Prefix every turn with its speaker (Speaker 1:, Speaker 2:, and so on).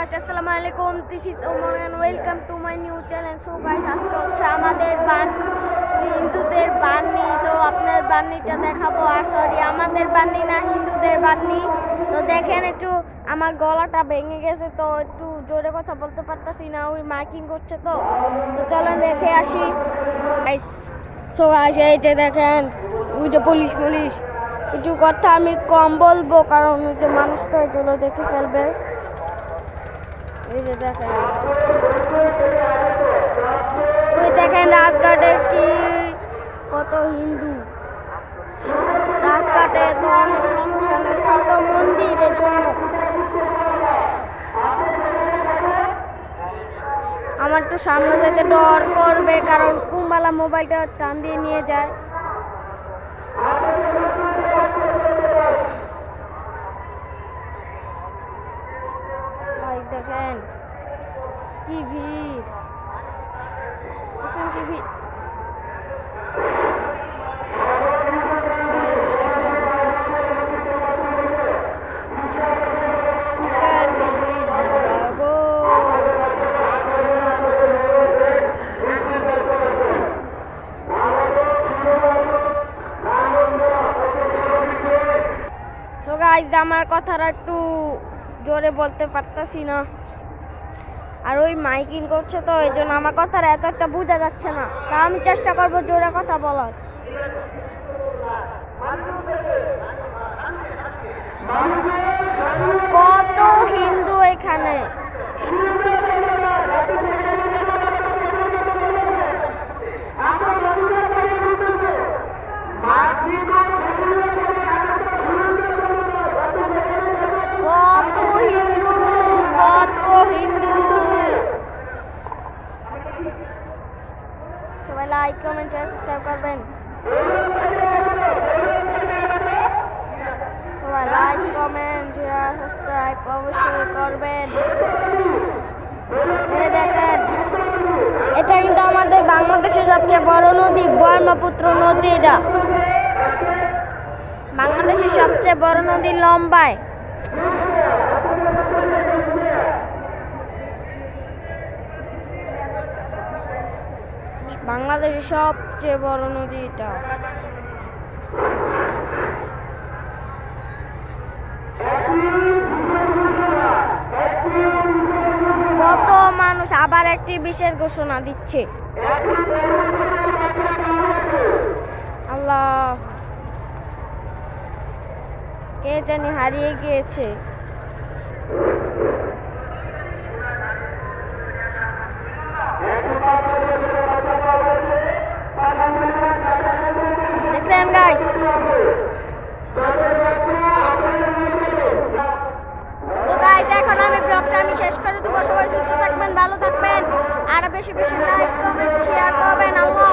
Speaker 1: guys, আসসালামু আলাইকুম, this is Omar and welcome to my new channel. So guys, আজকে হচ্ছে আমাদের হিন্দুদের বান্নি, তো আপনার বান্নিটা দেখাবো। আর সরি, আমাদের বান্নি না, হিন্দুদের বান্নি। তো দেখেন, একটু আমার গলাটা ভেঙে গেছে, তো একটু জোরে কথা বলতে পারতাছি না, ওই মাইকিং করছে। তো চলেন দেখে আসি গাইস। সো গাইস, এই যে দেখেন, ওই যে পুলিশ কিছু কথা আমি কম বলবো, কারণ ওই যে মানুষ তো এগুলো দেখে ফেলবে। এই যে দেখেন, ওই দেখেন রাজঘাটে কি কত হিন্দু, রাজঘাটে তো অনেক মানুষ, এখান তো মন্দিরের জন্য। আমার তো সামনে যেতে ডর করবে, কারণ কুম্বালা মোবাইলটা টান দিয়ে নিয়ে যায়। দেখেন কি ভিড়, দেখছেন কি ভিড়। তো গাইস, আমার কথাটা একটু জোরে বলতে পারতাছি না, আর ওই মাইকিং করছে, তো এই জন্য আমার কথাটা এত একটা বোঝা যাচ্ছে না। তা আমি চেষ্টা করবো জোরে কথা বলার। কত হিন্দু এখানে, কত হিন্দু, কত হিন্দু। সবাই লাইক কমেন্ট শেয়ার সাবস্ক্রাইব করবেন, সবাই লাইক কমেন্ট শেয়ার সাবস্ক্রাইব অবশ্যই করবেন। দেখেন, এটা কিন্তু আমাদের বাংলাদেশের সবচেয়ে বড় নদী, ব্রহ্মপুত্র নদী। এটা বাংলাদেশের সবচেয়ে বড় নদী লম্বায়। বাংলাদেশের সবচেয়ে বড় নদী এটা। কত মানুষ, আবার একটি বিশেষ ঘোষণা দিচ্ছে। আল্লাহ, কে জানি হারিয়ে গিয়েছে। দেখছেন গাইস, তো গাইস, এখন আমি ব্লগটা শেষ করে দেবো। সবাই সুস্থ থাকবেন, ভালো থাকবেন, আর বেশি লাইক কমেন্ট শেয়ার করবেন। আল্লাহ।